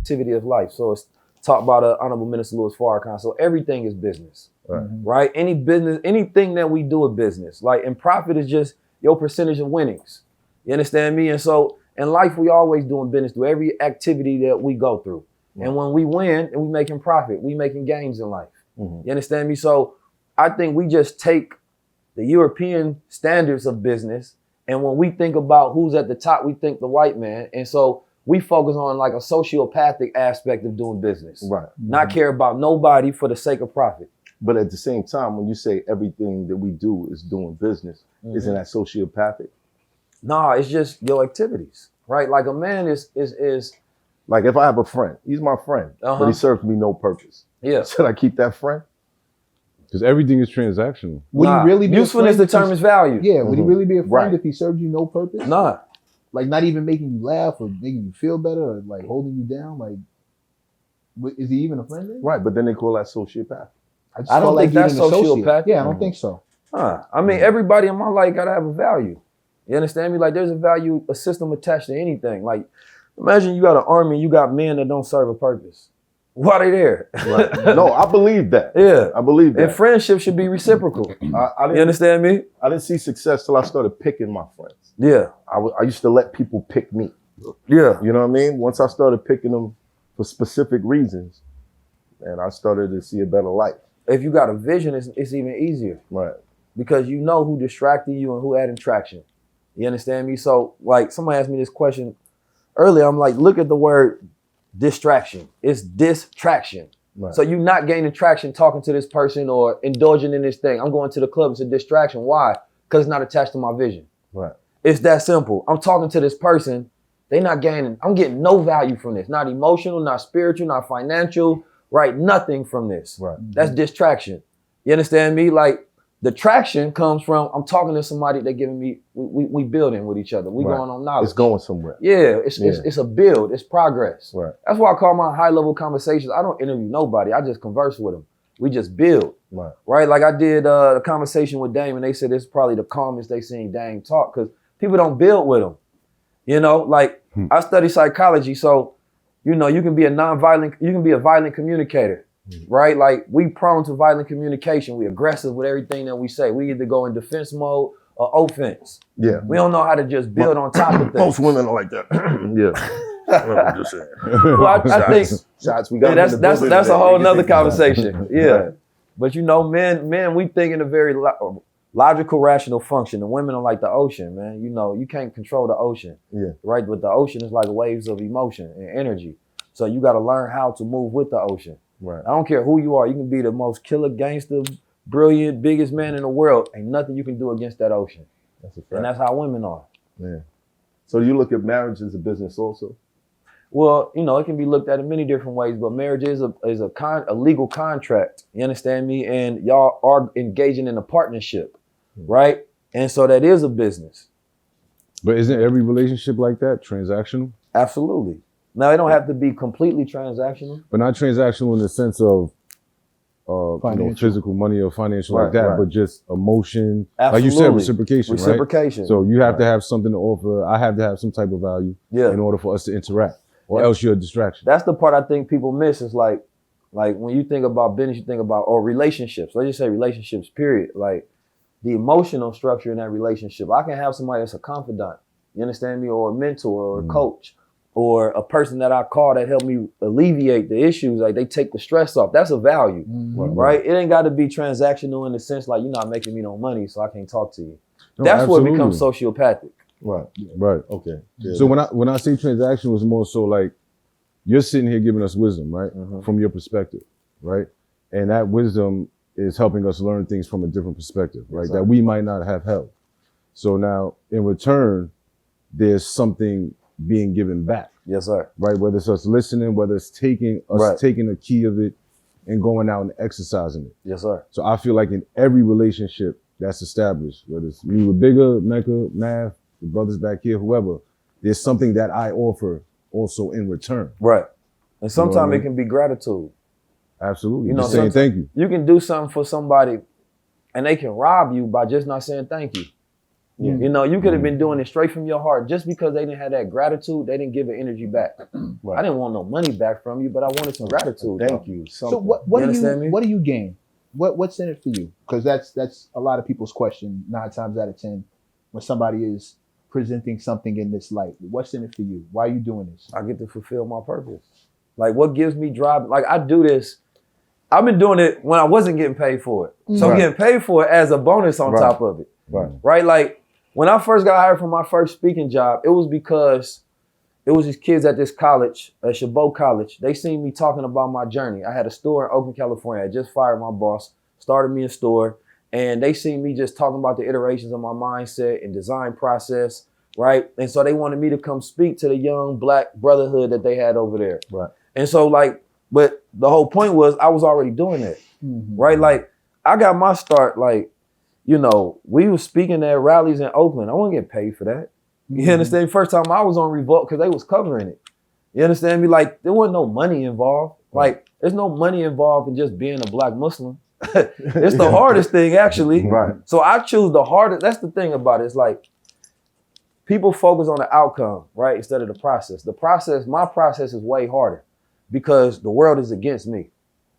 sensitivity of life. So it's taught by the Honorable Minister Louis Farrakhan. So everything is business, right? Any business, anything that we do is business. Like, and profit is just your percentage of winnings. You understand me? And so in life, we always doing business through every activity that we go through. And when we win and we making profit, we making gains in life. You understand me? So I think we just take the European standards of business, and when we think about who's at the top, we think the white man. And so we focus on like a sociopathic aspect of doing business. Right. Not care about nobody for the sake of profit. But at the same time, when you say everything that we do is doing business, isn't that sociopathic? Nah, it's just your activities, right? Like a man is like if I have a friend, he's my friend, but he serves me no purpose. Yeah. Should I keep that friend? Because everything is transactional. Would he really be usefulness determines value. Yeah, would he really be a friend if he served you no purpose? Nah. Like not even making you laugh or making you feel better or like holding you down? Like, is he even a friend then? Right, but then they call that sociopath. I don't think that's sociopath. Yeah, I don't think so. I mean, everybody in my life gotta have a value. You understand me? Like there's a value, a system attached to anything. Like imagine you got an army, you got men that don't serve a purpose. Why they there? Right. No, I believe that. Yeah. I believe that. And friendship should be reciprocal. You understand me? I didn't see success till I started picking my friends. Yeah. I used to let people pick me. Yeah. You know what I mean? Once I started picking them for specific reasons, and I started to see a better life. If you got a vision, it's even easier. Right. Because you know who distracted you and who added traction. You understand me? So like somebody asked me this question earlier. I'm like, look at the word distraction. It's distraction. Right. So you're not gaining traction talking to this person or indulging in this thing. I'm going to the club. It's a distraction. Why? Because it's not attached to my vision. Right. It's that simple. I'm talking to this person. They not gaining. I'm getting no value from this. Not emotional, not spiritual, not financial. Right. Nothing from this. Right. That's distraction. You understand me? Like the traction comes from I'm talking to somebody that giving me. We building with each other. We going on knowledge. It's going somewhere. Yeah. It's a build. It's progress. Right. That's why I call my high level conversations. I don't interview nobody. I just converse with them. We just build. Right. Right. Like I did a conversation with Dame, and they said it's probably the calmest they seen Dame talk because people don't build with him. You know, like I study psychology, so you know you can be a violent communicator. Right? Like we prone to violent communication. We aggressive with everything that we say. We either go in defense mode or offense. Yeah. We don't know how to just build on top of things. Most women are like that. Yeah. I'm just saying. Well, I think shots we got. Yeah, that's a whole nother conversation. Yeah. But you know, men, we think in a very logical, rational function. The women are like the ocean, man. You know, you can't control the ocean. Yeah. Right? But the ocean is like waves of emotion and energy. So you got to learn how to move with the ocean. Right. I don't care who you are. You can be the most killer gangster, brilliant, biggest man in the world. Ain't nothing you can do against that ocean. That's a fact. And that's how women are. Yeah. So you look at marriage as a business also? Well, you know, it can be looked at in many different ways, but marriage is a legal contract. You understand me? And y'all are engaging in a partnership, right? And so that is a business. But isn't every relationship like that transactional? Absolutely. Now, it don't have to be completely transactional. But not transactional in the sense of physical money or financial like that, but just emotion. Absolutely. Like you said, reciprocation, Reciprocation. Right? So you have to have something to offer. I have to have some type of value in order for us to interact, or else you're a distraction. That's the part I think people miss is like when you think about business, you think about, or relationships. Let's just say relationships, period. Like the emotional structure in that relationship. I can have somebody that's a confidant, you understand me, or a mentor or a coach. Or a person that I call that help me alleviate the issues, like they take the stress off. That's a value, right? It ain't got to be transactional in the sense like you're not making me no money, so I can't talk to you. No, that's absolutely. What becomes sociopathic. Right. Right. Okay. Yeah, so when I say transactional, it's more so like you're sitting here giving us wisdom, right, from your perspective, right, and that wisdom is helping us learn things from a different perspective, right, that we might not have held. So now, in return, there's something being given back. Yes, sir. Right? Whether it's us listening, whether it's taking a key of it and going out and exercising it. Yes, sir. So I feel like in every relationship that's established, whether it's me with BIGGA, MECC, Math, the brothers back here, whoever, there's something that I offer also in return. Right. And sometimes it can be gratitude. Absolutely. You know, just saying thank you. You can do something for somebody and they can rob you by just not saying thank you. Yeah. You know, you could have been doing it straight from your heart. Just because they didn't have that gratitude, they didn't give the energy back. Right. I didn't want no money back from you, but I wanted some gratitude. Thank you. So what do understand me? what do you gain? What's in it for you? Because that's a lot of people's question 9 times out of 10 when somebody is presenting something in this light. What's in it for you? Why are you doing this? I get to fulfill my purpose. Like, what gives me drive? Like, I do this. I've been doing it when I wasn't getting paid for it. So I'm getting paid for it as a bonus on top of it. Right? Like, when I first got hired for my first speaking job, it was because it was these kids at this college, at Chabot College. They seen me talking about my journey. I had a store in Oakland, California. I just fired my boss, started me a store, and they seen me just talking about the iterations of my mindset and design process, right? And so they wanted me to come speak to the young Black brotherhood that they had over there. Right. And so, like, but the whole point was I was already doing that, right? Like, I got my start, like, you know, we was speaking at rallies in Oakland. I wasn't getting paid for that. You understand? First time I was on Revolt because they was covering it. You understand me? Like, there wasn't no money involved. Like, there's no money involved in just being a Black Muslim. It's the hardest thing, actually. Right. So I choose the hardest. That's the thing about it. It's like, people focus on the outcome, right? Instead of the process. The process, my process is way harder because the world is against me.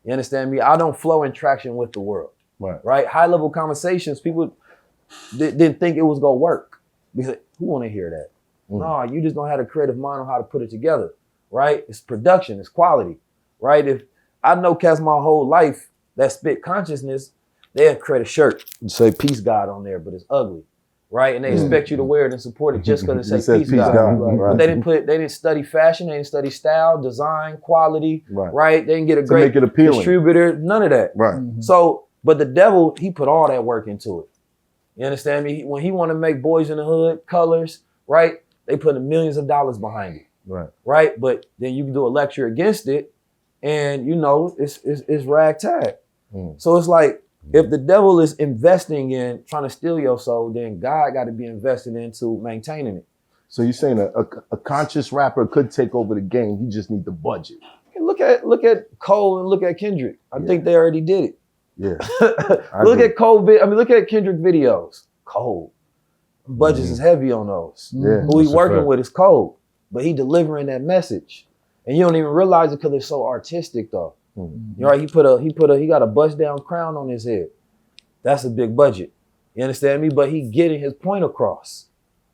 You understand me? I don't flow in traction with the world. Right? High level conversations, people didn't think it was gonna work. Because who wanna hear that? No, you just don't have a creative mind on how to put it together, right? It's production, it's quality, right? If I know cats my whole life that spit consciousness, they'll create a shirt and say peace God on there, but it's ugly, right? And they expect you to wear it and support it just because it says peace God. But they didn't study fashion, they didn't study style, design, quality, right? They didn't get a great make it appealing. Distributor, none of that. Right. So, but the devil, he put all that work into it. You understand me? When he want to make Boys in the Hood, colors, right? They put millions of dollars behind it. Right. But then you can do a lecture against it and you know, it's ragtag. So it's like, if the devil is investing in trying to steal your soul, then God got to be invested into maintaining it. So you're saying a conscious rapper could take over the game. He just need the budget. Look at Cole and look at Kendrick. I think they already did it. Yeah. Look at Cole. Look at Kendrick videos. Cole. Budgets is heavy on those. Yeah. Who he working with is Cole, but he delivering that message, and you don't even realize it because it's so artistic though. You know, right? He got a bust down crown on his head. That's a big budget. You understand me? But he getting his point across,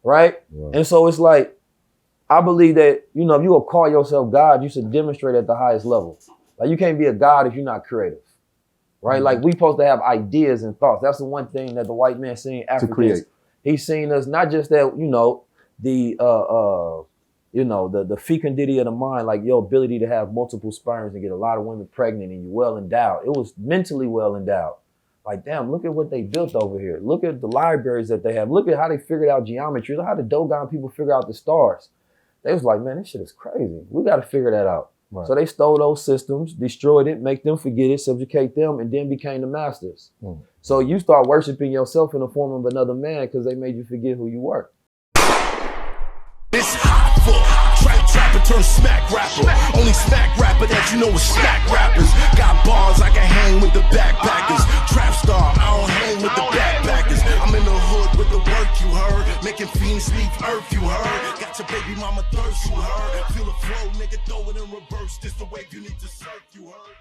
right? And so it's like, I believe that, you know, if you will call yourself God, you should demonstrate at the highest level. Like, you can't be a God if you're not creative. Right? Like, we supposed to have ideas and thoughts. That's the one thing that the white man seen Africans. He's seen us not just that, you know, the fecundity of the mind, like your ability to have multiple sperms and get a lot of women pregnant and you're well endowed. It was mentally well endowed. Like, damn, look at what they built over here. Look at the libraries that they have. Look at how they figured out geometry. Look how the Dogon people figure out the stars. They was like, man, this shit is crazy. We got to figure that out. So they stole those systems, destroyed it, make them forget it, subjugate them, and then became the masters. So you start worshiping yourself in the form of another man because they made you forget who you were. It's hot trapper turn smack rapper. Only smack rapper that you know is smack rappers. Got bars I can hang with the backpackers. Trap star, I don't hang with the backpackers. I'm in the hood with the work you heard. Making fiends leave earth you heard. Got your baby mama thirst you heard. Feel the flow, nigga, throw it in reverse. This the wave you need to surf you heard.